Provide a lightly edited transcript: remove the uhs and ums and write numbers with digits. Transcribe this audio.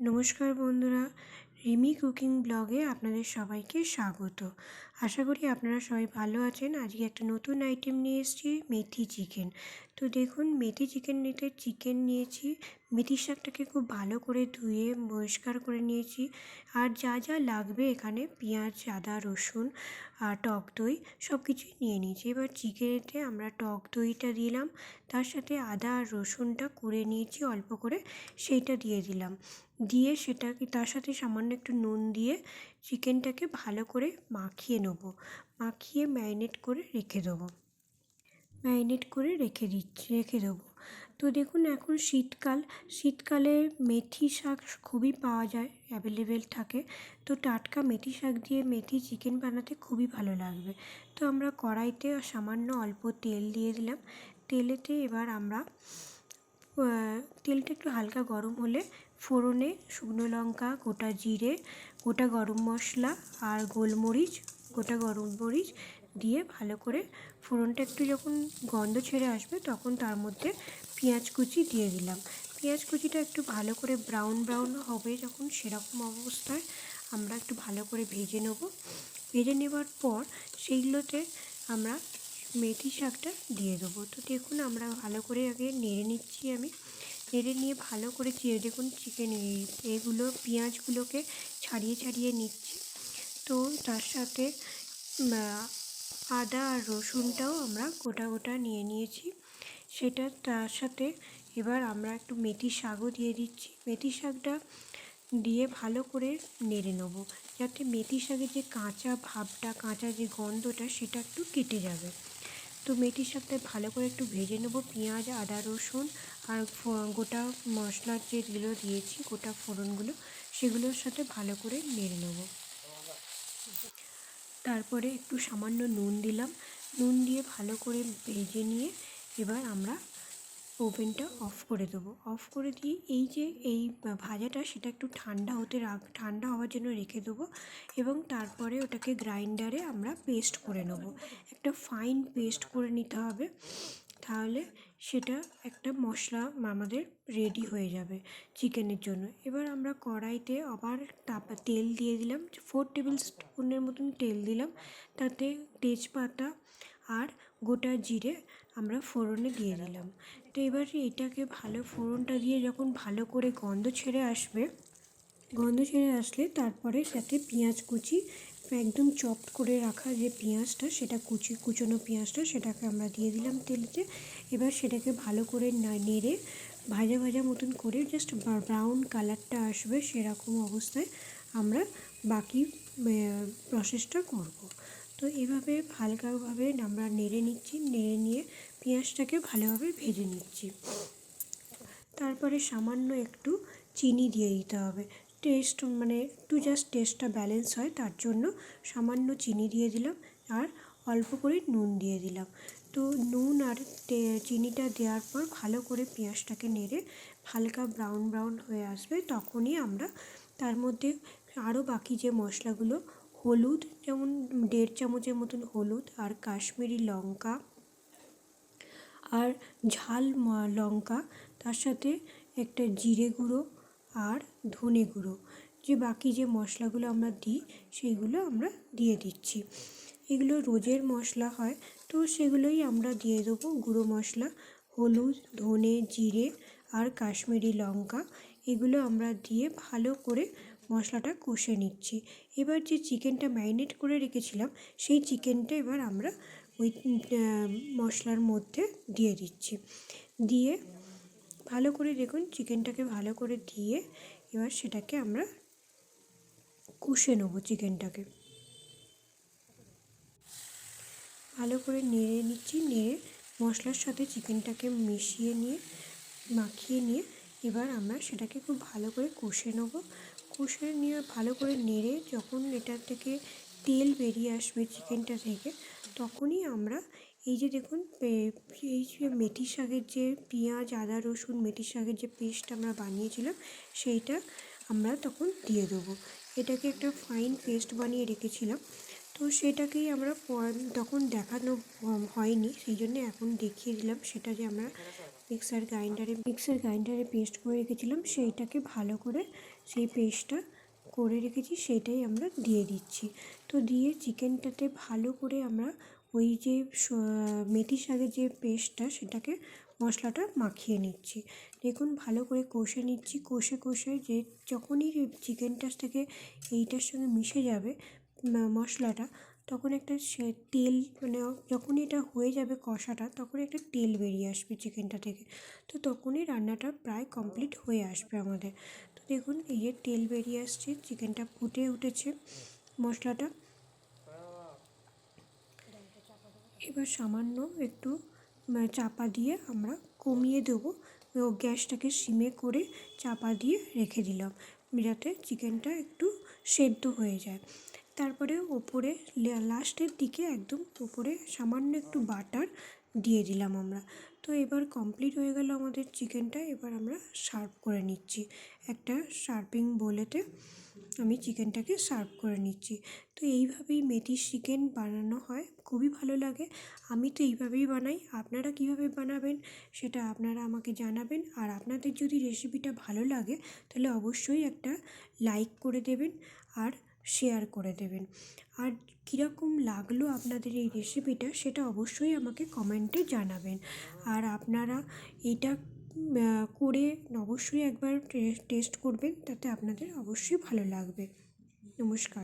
নমস্কার বন্ধুরা, রিমি কুকিং ব্লগে আপনাদের সবাইকে স্বাগত। আশা করি আপনারা সবাই ভালো আছেন। আজকে একটা নতুন আইটেম নিয়ে এসেছি, মেথি চিকেন। তো দেখুন, মেথি চিকেন নিতে চিকেন নিয়েছি, মেথি শাকটাকে খুব ভালো করে ধুয়ে পরিষ্কার করে নিয়েছি। আর যা যা লাগবে এখানে পেঁয়াজ, আদা, রসুন আর টক দই সব কিছুই নিয়ে নিয়েছি। এবার চিকেনেতে আমরা টক দইটা দিলাম, তার সাথে আদা আর রসুনটা কুড়ে নিয়েছি অল্প করে, সেইটা দিয়ে দিলাম। দিয়ে সেটাকে তার সাথে সামান্য একটু নুন দিয়ে চিকেনটাকে ভালো করে মাখিয়ে নেব। মাখিয়ে ম্যারিনেট করে রেখে দেবো। রেখে দেবো। তো দেখুন, এখন শীতকালে মেথি শাক খুবই পাওয়া যায়, অ্যাভেলেবেল থাকে। তো টাটকা মেথি শাক দিয়ে মেথি চিকেন বানাতে খুবই ভালো লাগবে। তো আমরা কড়াইতে সামান্য অল্প তেল দিয়ে দিলাম। তেলেতে এবার আমরা তেলটা একটু হালকা গরম হলে ফোড়নে শুকনো লঙ্কা, গোটা জিরে, গোটা গরম মশলা আর গোটা গোলমরিচ দিয়ে ভালো করে ফোড়নটা একটু যখন গন্ধ ছেড়ে আসবে তখন তার মধ্যে পেঁয়াজ কুচি দিয়ে দিলাম। পেঁয়াজ কুচিটা একটু ভালো করে ব্রাউন হবে যখন, সেরকম অবস্থায় আমরা একটু ভালো করে ভেজে নেব। ভেজে নেবার পর সেইগুলোতে আমরা মেথি শাকটা দিয়ে দেবো। তো দেখুন, আমরা ভালো করে আগে নেড়ে নিচ্ছি। আমি নেড়ে নিয়ে ভালো করে দেখুন চিকেন এগুলো পেঁয়াজগুলোকে ছাড়িয়ে নিচ্ছি। তো তার সাথে আদা আর রসুনটাও আমরা গোটা নিয়ে নিয়েছি। সেটা তার সাথে এবার আমরা একটু মেথি শাকও দিয়ে দিচ্ছি। মেথি শাকটা দিয়ে ভালো করে নেড়ে নেবো, যাতে মেথি শাকের যে কাঁচা যে গন্ধটা সেটা একটু কেটে যাবে। তো মেথি শাকটা ভালো করে একটু ভেজে নেবো। পেঁয়াজ, আদা, রসুন আর গোটা মশলার যেগুলো দিয়েছি, গোটা ফোড়নগুলো, সেগুলোর সাথে ভালো করে নেড়ে নেবো। তারপরে একটু সামান্য নুন দিলাম। নুন দিয়ে ভালো করে ভেজে নিয়ে এবার আমরা ওভেনটা অফ করে দেবো। অফ করে দিয়ে এই ভাজাটা সেটা একটু ঠান্ডা হওয়ার জন্য রেখে দেবো। এবং তারপরে ওটাকে গ্রাইন্ডারে আমরা পেস্ট করে নেবো। একটা ফাইন পেস্ট করে নিতে হবে, তাহলে সেটা একটা মশলা আমাদের রেডি হয়ে যাবে চিকেনের জন্য। এবার আমরা কড়াইতে আবার তেল দিয়ে দিলাম, 4 টেবিল স্পুনের মতন তেল দিলাম। তাতে তেজপাতা আর গোটা জিরে আমরা ফোড়নে দিয়ে দিলাম। তো এবার এটাকে ফোড়নটা দিয়ে যখন ভালো করে গন্ধ ছেড়ে আসলে তারপরে সাথে পেঁয়াজ কুচি, একদম চপড করে রাখা যে পেঁয়াজটা, সেটা কুচনো পেঁয়াজটা, সেটাকে আমরা দিয়ে দিলাম তেলেতে। এবার সেটাকে ভালো করে নেড়ে ভাজা মতন করে জাস্ট ব্রাউন কালারটা আসবে, সেরকম অবস্থায় আমরা বাকি প্রসেসটা করব। তো এভাবে হালকাভাবে আমরা নেড়ে নিয়ে পেঁয়াজটাকে ভালোভাবে ভেজে নিচ্ছি। তারপরে সামান্য একটু চিনি দিয়ে দিতে হবে, একটু জাস্ট টেস্টটা ব্যালেন্স হয় তার জন্য সামান্য চিনি দিয়ে দিলাম। আর অল্প করে নুন দিয়ে দিলাম। তো নুন আর চিনিটা দেওয়ার পর ভালো করে পেঁয়াজটাকে নেড়ে হালকা ব্রাউন হয়ে আসবে, তখনই আমরা তার মধ্যে আরও বাকি যে মশলাগুলো, হলুদ যেমন 1.5 চামচের মতন হলুদ, আর কাশ্মীরি লঙ্কা আর ঝাল লঙ্কা, তার সাথে একটা জিরে গুঁড়ো আর ধনে গুঁড়ো, যে বাকি যে মশলাগুলো আমরা দিই সেইগুলো আমরা দিয়ে দিচ্ছি। এগুলো রোজের মশলা হয়, তো সেগুলোই আমরা দিয়ে দেবো। গুঁড়ো মশলা, হলুদ, ধনে, জিরে আর কাশ্মীরি লঙ্কা, এগুলো আমরা দিয়ে ভালো করে মশলাটা কষে নিচ্ছি। এবার যে চিকেনটা ম্যারিনেট করে রেখেছিলাম, সেই চিকেনটা এবার আমরা ওই মশলার মধ্যে দিয়ে দিচ্ছি। দিয়ে ভালো করে দেখুন, চিকেনটাকে ভালো করে দিয়ে এবার সেটাকে আমরা কষে নেবো। চিকেনটাকে ভালো করে নেড়ে নিচ্ছি। নেড়ে মশলার সাথে চিকেনটাকে মাখিয়ে নিয়ে এবার আমরা সেটাকে খুব ভালো করে কষে নেবো। কষে নিয়ে ভালো করে নেড়ে যখন এটা থেকে তেল বেরিয়ে আসবে চিকেনটা থেকে, তখনই আমরা এই যে দেখুন, এই যে মেথি শাকের যে পেঁয়াজ, আদা, রসুন, মেথি শাকের যে পেস্ট আমরা বানিয়েছিলাম, সেইটা আমরা তখন দিয়ে দেবো। এটাকে একটা ফাইন পেস্ট বানিয়ে রেখেছিলাম, তো সেটাকেই আমরা তখন দেখানো হয়নি, সেই জন্য এখন দেখিয়ে দিলাম। সেটা যে আমরা মিক্সার গ্রাইন্ডারে পেস্ট করে রেখেছিলাম, সেইটাকে ভালো করে সেই পেস্টটা করে রেখেছি সেটাই আমরা দিয়ে দিচ্ছি। তো দিয়ে চিকেনটাতে ভালো করে আমরা ওই যে মেথি শাকের যে পেস্টটা সেটাকে মশলাটা মাখিয়ে নিচ্ছি। দেখুন ভালো করে কষে নিচ্ছি, কষে কষে যে যখনই চিকেনটার থেকে এইটার সঙ্গে মিশে যাবে মশলাটা, তখন একটা সে তেল মানে যখনই এটা হয়ে যাবে কষাটা, তখন একটা তেল বেরিয়ে আসবে চিকেনটা থেকে। তো তখনই রান্নাটা প্রায় কমপ্লিট হয়ে আসবে আমাদের। তো দেখুন এই যে তেল বেরিয়ে আসছে, চিকেনটা ফুটে উঠেছে মশলাটা। এবার সামান্য একটু চাপা দিয়ে আমরা কমিয়ে দেবো, গ্যাসটাকে সিমে করে চাপা দিয়ে রেখে দিলাম যাতে চিকেনটা একটু সেদ্ধ হয়ে যায়। তারপরে ওপরে লাস্টের দিকে একদম ওপরে সামান্য একটু বাটার দিয়ে দিলাম আমরা। তো এবার কমপ্লিট হয়ে গেল আমাদের চিকেনটা। এবার আমরা সার্ভ করে নিচ্ছি একটা সার্ভিং বোলেতে। আমি চিকেনটাকে সার্ভ করে নিচ্ছি। তো এইভাবেই মেথি চিকেন বানানো হয়, খুবই ভালো লাগে। আমি তো এইভাবেই বানাই, আপনারা কীভাবে বানাবেন সেটা আপনারা আমাকে জানাবেন। আর আপনাদের যদি রেসিপিটা ভালো লাগে তাহলে অবশ্যই একটা লাইক করে দেবেন আর শেয়ার করে দেবেন। আর কীরকম লাগলো আপনাদের এই রেসিপিটা সেটা অবশ্যই আমাকে কমেন্টে জানাবেন। আর আপনারা এটা করে অবশ্যই একবার টেস্ট করবেন, তাতে আপনাদের অবশ্যই ভালো লাগবে। নমস্কার।